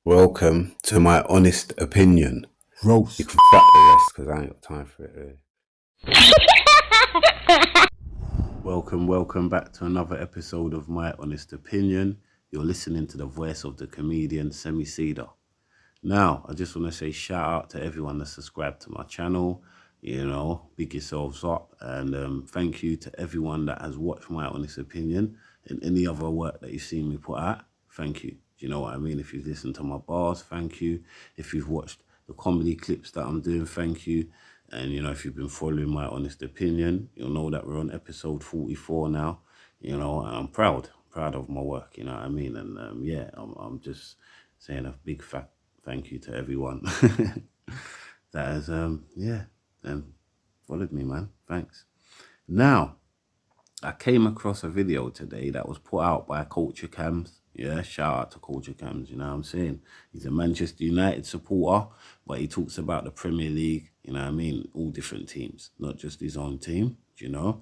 Welcome to my honest opinion. Roast. You can fuck the rest because I ain't got time for it. Really. Welcome back to another episode of my honest opinion. You're listening to the voice of the comedian Semi Cedar. Now, I just want to say shout out to everyone that subscribed to my channel. You know, big yourselves up, and thank you to everyone that has watched my honest opinion and any other work that you've seen me put out. Thank you. Do you know what I mean? If you've listened to my bars, thank you. If you've watched the comedy clips that I'm doing, thank you. And, you know, if you've been following my honest opinion, you'll know that we're on episode 44 now. You know, and I'm proud of my work, you know what I mean? And yeah, I'm just saying a big fat thank you to everyone that has, followed me, man. Thanks. Now, I came across a video today that was put out by Culture Cams. Yeah, shout out to Culture Cams, you know what I'm saying? He's a Manchester United supporter, but he talks about the Premier League, you know what I mean? All different teams, not just his own team, you know?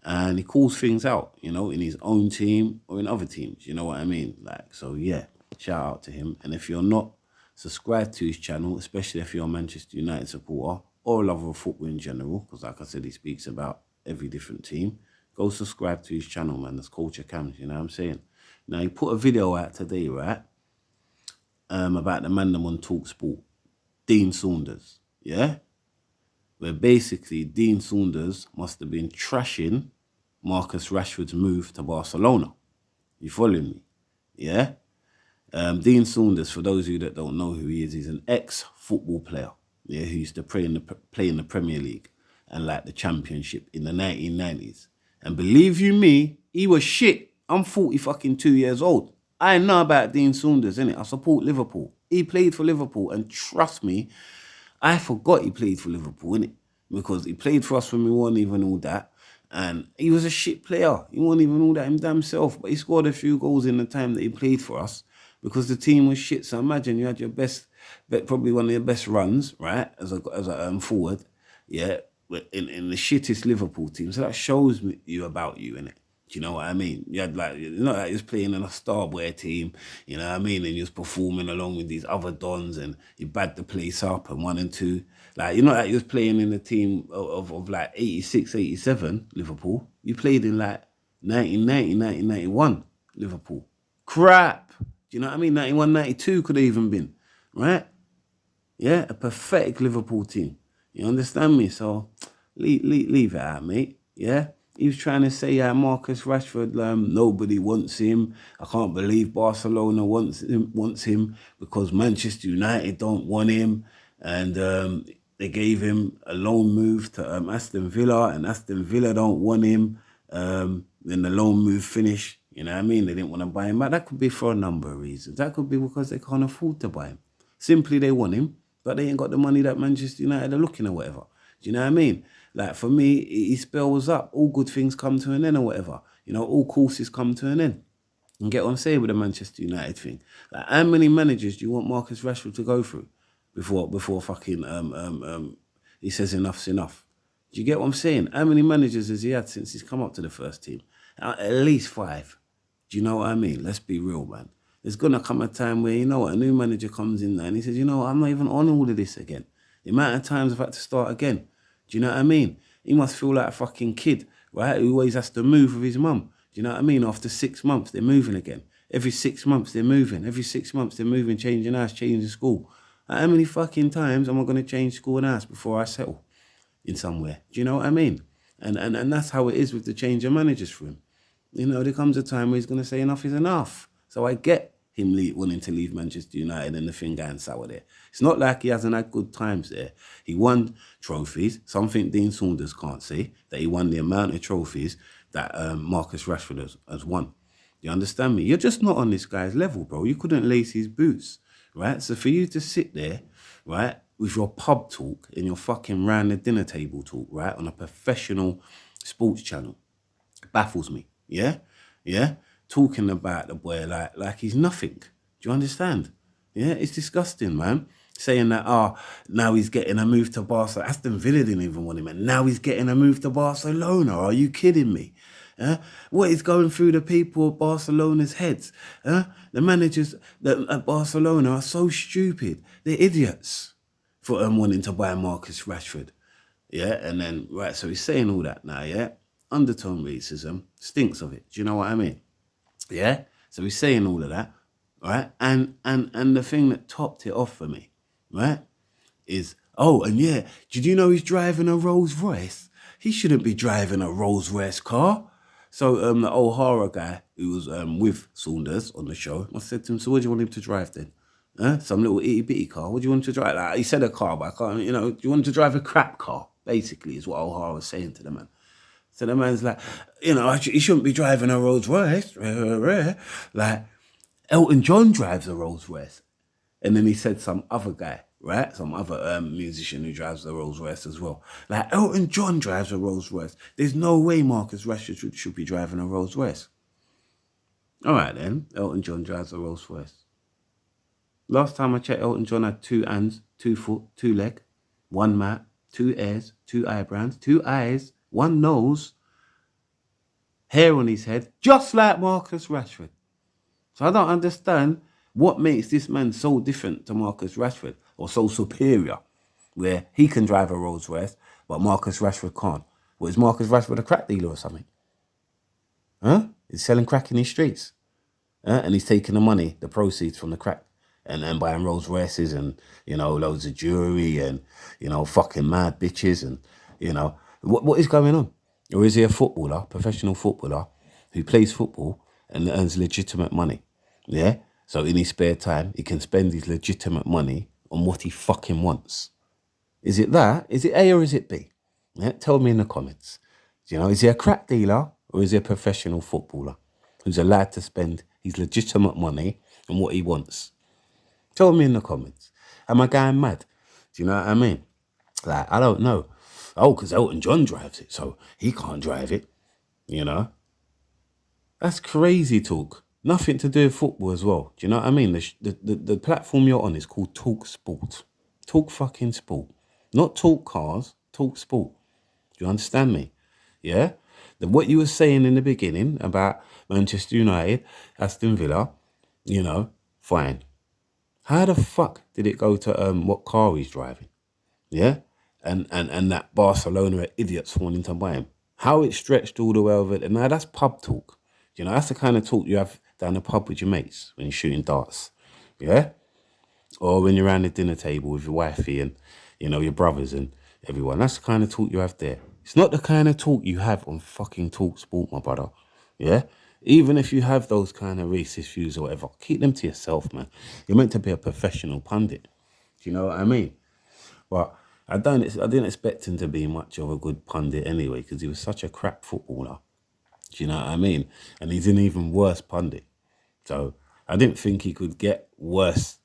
And he calls things out, you know, in his own team or in other teams, you know what I mean? Like, so yeah, shout out to him. And if you're not subscribed to his channel, especially if you're a Manchester United supporter or a lover of football in general, because like I said, he speaks about every different team, go subscribe to his channel, man. That's Culture Cams, you know what I'm saying? Now, he put a video out today, right, about the man on TalkSport, Dean Saunders, yeah? Where basically Dean Saunders must have been trashing Marcus Rashford's move to Barcelona. You following me? Yeah? Dean Saunders, for those of you that don't know who he is, he's an ex-football player, yeah, who used to play in the Premier League and like the Championship in the 1990s. And believe you me, he was shit. I'm 42 years old. I know about Dean Saunders, innit? I support Liverpool. He played for Liverpool, and trust me, I forgot he played for Liverpool, innit? Because he played for us when we weren't even all that. And he was a shit player. He wasn't even all that him damn self, but he scored a few goals in the time that he played for us because the team was shit. So imagine you had your probably one of your best runs, right, as a forward, yeah, in the shittest Liverpool team. So that shows you about you, innit? Do you know what I mean? You had like, you know, like he was playing in a Starboy team, you know what I mean? And he was performing along with these other dons and he bagged the place up and 1 and 2. Like, you know, like he was playing in the team of like 86, 87 Liverpool. You played in like 1990, 1991 Liverpool. Crap. Do you know what I mean? 91, 92 could have even been, right? Yeah, a pathetic Liverpool team. You understand me? So leave it out, mate. Yeah? He was trying to say Marcus Rashford, nobody wants him. I can't believe Barcelona wants him because Manchester United don't want him. And they gave him a loan move to Aston Villa, and Aston Villa don't want him. Then the loan move finished. You know what I mean? They didn't want to buy him. But that could be for a number of reasons. That could be because they can't afford to buy him. Simply they want him, but they ain't got the money that Manchester United are looking or whatever. Do you know what I mean? Like, for me, he spells up. All good things come to an end or whatever. You know, all courses come to an end. And get what I'm saying with the Manchester United thing. Like, how many managers do you want Marcus Rashford to go through before fucking he says enough's enough? Do you get what I'm saying? How many managers has he had since he's come up to the first team? At least 5. Do you know what I mean? Let's be real, man. There's going to come a time where, you know what, a new manager comes in there and he says, you know what, I'm not even on all of this again. The amount of times I've had to start again. Do you know what I mean? He must feel like a fucking kid, right? Who always has to move with his mum. Do you know what I mean? After 6 months, they're moving again. Every 6 months, they're moving. Every 6 months, they're moving, changing house, changing school. How many fucking times am I going to change school and house before I settle in somewhere? Do you know what I mean? And that's how it is with the change of managers for him. You know, there comes a time where he's going to say enough is enough. So I get him wanting to leave Manchester United and the thing going sour there. It's not like he hasn't had good times there. He won trophies, something Dean Saunders can't say, that he won the amount of trophies that Marcus Rashford has won. You understand me? You're just not on this guy's level, bro. You couldn't lace his boots, right? So for you to sit there, right, with your pub talk and your fucking round the dinner table talk, right, on a professional sports channel, baffles me, yeah? Yeah? Talking about the boy like he's nothing. Do you understand? Yeah, it's disgusting, man. Saying that, now he's getting a move to Barcelona. Aston Villa didn't even want him, and now he's getting a move to Barcelona. Are you kidding me? What is going through the people of Barcelona's heads? The managers at Barcelona are so stupid. They're idiots for wanting to buy Marcus Rashford. Yeah, and then, right, so he's saying all that now, yeah? Undertone racism, stinks of it. Do you know what I mean? Yeah? So he's saying all of that, right? And the thing that topped it off for me, right, is, oh, and yeah, did you know he's driving a Rolls Royce? He shouldn't be driving a Rolls Royce car. So the old horror guy who was with Saunders on the show, I said to him, so what do you want him to drive then? Some little itty bitty car. What do you want him to drive? Like, he said a car, but I can't, do you want him to drive a crap car? Basically, is what old horror was saying to the man. So the man's like, he shouldn't be driving a Rolls Royce. Like, Elton John drives a Rolls Royce. And then he said some other guy, right? Some other musician who drives a Rolls Royce as well. Like, Elton John drives a Rolls Royce. There's no way Marcus Rashford should be driving a Rolls Royce. All right, then. Elton John drives a Rolls Royce. Last time I checked, Elton John had 2 hands, 2 foot, 2 leg, 1 mouth, 2 ears, 2 eyebrows, 2 eyes, 1 nose, hair on his head, just like Marcus Rashford. So I don't understand what makes this man so different to Marcus Rashford, or so superior, where he can drive a Rolls Royce, but Marcus Rashford can't. Is Marcus Rashford a crack dealer or something? He's selling crack in these streets. And he's taking the money, the proceeds from the crack, and buying Rolls Royces and, loads of jewelry and, fucking mad bitches and, what is going on? Or is he a footballer, professional footballer, who plays football and earns legitimate money? Yeah? So in his spare time, he can spend his legitimate money on what he fucking wants. Is it that? Is it A or is it B? Yeah? Tell me in the comments. Is he a crack dealer or is he a professional footballer who's allowed to spend his legitimate money on what he wants? Tell me in the comments. Am I going mad? Do you know what I mean? Like, I don't know. Oh, because Elton John drives it, so he can't drive it. That's crazy talk. Nothing to do with football as well. Do you know what I mean? The platform you're on is called TalkSport. Talk fucking sport. Not talk cars, talk sport. Do you understand me? Yeah? What you were saying in the beginning about Manchester United, Aston Villa, fine. How the fuck did it go to what car he's driving? Yeah? And that Barcelona are idiots wanting to buy him. How it stretched all the way over there. Now that's pub talk. That's the kind of talk you have down the pub with your mates when you're shooting darts. Yeah? Or when you're around the dinner table with your wifey and, your brothers and everyone. That's the kind of talk you have there. It's not the kind of talk you have on fucking TalkSport, my brother. Yeah? Even if you have those kind of racist views or whatever, keep them to yourself, man. You're meant to be a professional pundit. Do you know what I mean? But I didn't expect him to be much of a good pundit anyway, because he was such a crap footballer. Do you know what I mean? And he's an even worse pundit. So I didn't think he could get worse,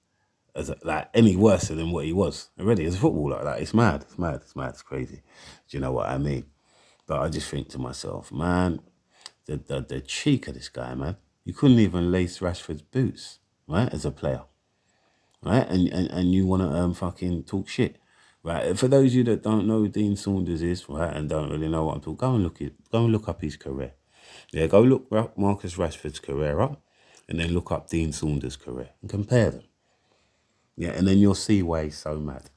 any worse than what he was already as a footballer. Like, it's mad, it's crazy. Do you know what I mean? But I just think to myself, man, the cheek of this guy, man. You couldn't even lace Rashford's boots, right, as a player, right? And you want to fucking talk shit, right? For those of you that don't know who Dean Saunders is, right, and don't really know what I'm talking, go and look up his career. Yeah, go look Marcus Rashford's career up, and then look up Dean Saunders' career and compare them. Yeah, and then you'll see why he's so mad.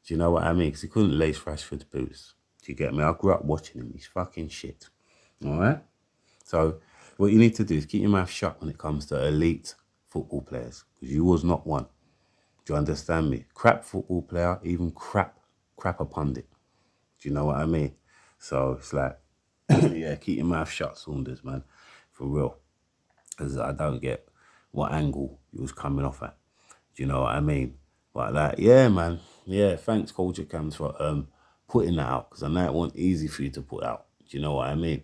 Do you know what I mean? Because he couldn't lace Rashford's boots. Do you get me? I grew up watching him. He's fucking shit. All right? So what you need to do is keep your mouth shut when it comes to elite football players, because you was not one. Do you understand me? Crap football player, even crapper pundit. Do you know what I mean? So it's like, yeah, keep your mouth shut, Saunders, man. For real. Because I don't get what angle he was coming off at. Do you know what I mean? But like, yeah, man. Yeah, thanks, Culture Cams, for putting that out, because I know it wasn't easy for you to put out. Do you know what I mean?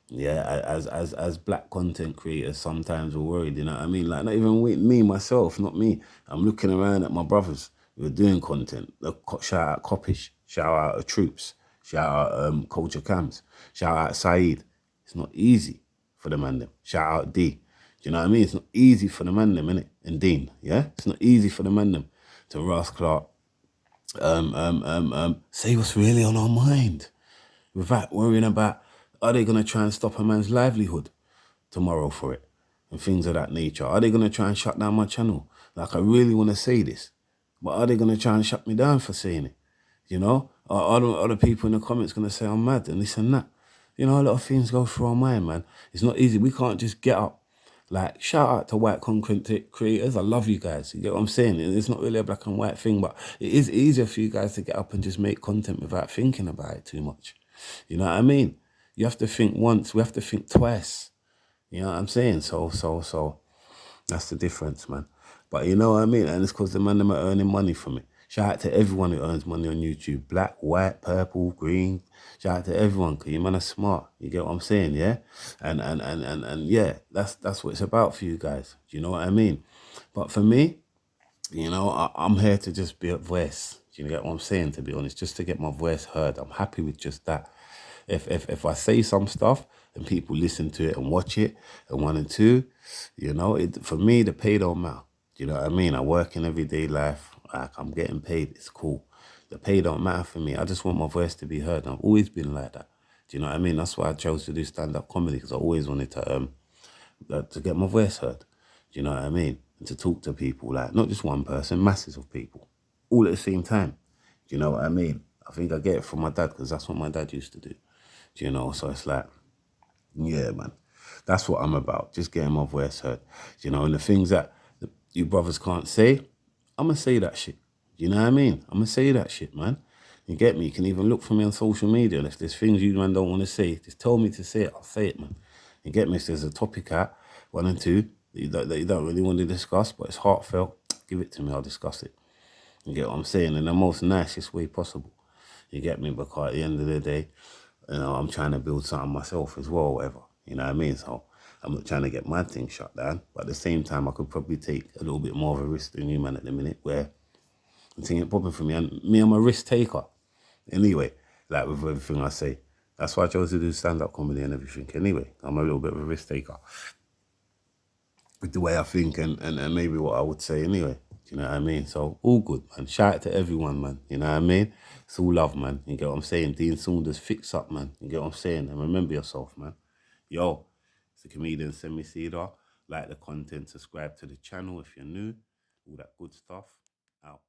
Yeah, as black content creators, sometimes we're worried, you know what I mean? Like, not even with me, myself, not me. I'm looking around at my brothers who are doing content. Shout out Coppish, shout out Troops, shout out Culture Cams, shout out Saeed. It's not easy for the man them. Shout out D. Do you know what I mean? It's not easy for the man them, innit? And Dean, yeah? It's not easy for the man them to Ross Clark, say what's really on our mind without worrying about Are they going to try and stop a man's livelihood tomorrow for it? And things of that nature. Are they going to try and shut down my channel? Like, I really want to say this, but are they going to try and shut me down for saying it? You know? Are the people in the comments going to say I'm mad and this and that? You know, a lot of things go through our mind, man. It's not easy. We can't just get up. Like, shout out to white content creators. I love you guys. You get what I'm saying? It's not really a black and white thing, but it is easier for you guys to get up and just make content without thinking about it too much. You know what I mean? You have to think once. We have to think twice. You know what I'm saying? So that's the difference, man. But you know what I mean? And it's because the man them are earning money from it. Shout out to everyone who earns money on YouTube. Black, white, purple, green. Shout out to everyone, because you man are smart. You get what I'm saying, yeah? And yeah, that's what it's about for you guys. Do you know what I mean? But for me, you know, I'm here to just be a voice. Do you get what I'm saying, to be honest? Just to get my voice heard. I'm happy with just that. If I say some stuff and people listen to it and watch it and 1 and 2, you know, for me, the pay don't matter. Do you know what I mean? I work in everyday life. Like, I'm getting paid. It's cool. The pay don't matter for me. I just want my voice to be heard. I've always been like that. Do you know what I mean? That's why I chose to do stand-up comedy, because I always wanted to get my voice heard. Do you know what I mean? And to talk to people, like, not just one person, masses of people, all at the same time. Do you know what I mean? I think I get it from my dad, because that's what my dad used to do. Do you know? So it's like, yeah, man, that's what I'm about. Just getting my voice heard. You know, and the things that you brothers can't say, I'm going to say that shit. You know what I mean? I'm going to say that shit, man. You get me? You can even look for me on social media. And if there's things you, man, don't want to say, just tell me to say it. I'll say it, man. You get me? If there's a topic at 1 and 2 that you don't really want to discuss, but it's heartfelt, give it to me. I'll discuss it. You get what I'm saying? In the most nicest way possible. You get me? Because at the end of the day, you know, I'm trying to build something myself as well, whatever. You know what I mean? So I'm not trying to get my thing shut down. But at the same time, I could probably take a little bit more of a risk than you, man, at the minute, where I'm thinking it popping for me. And me, I'm a risk taker. Anyway, like with everything I say. That's why I chose to do stand-up comedy and everything. Anyway, I'm a little bit of a risk taker with the way I think and maybe what I would say anyway. Do you know what I mean? So all good, man. Shout out to everyone, man. You know what I mean? It's all love, man. You get what I'm saying? Dean Saunders, fix up, man. You get what I'm saying? And remember yourself, man. Yo, it's the comedian Semi Cedar. Like the content, subscribe to the channel if you're new. All that good stuff. Out.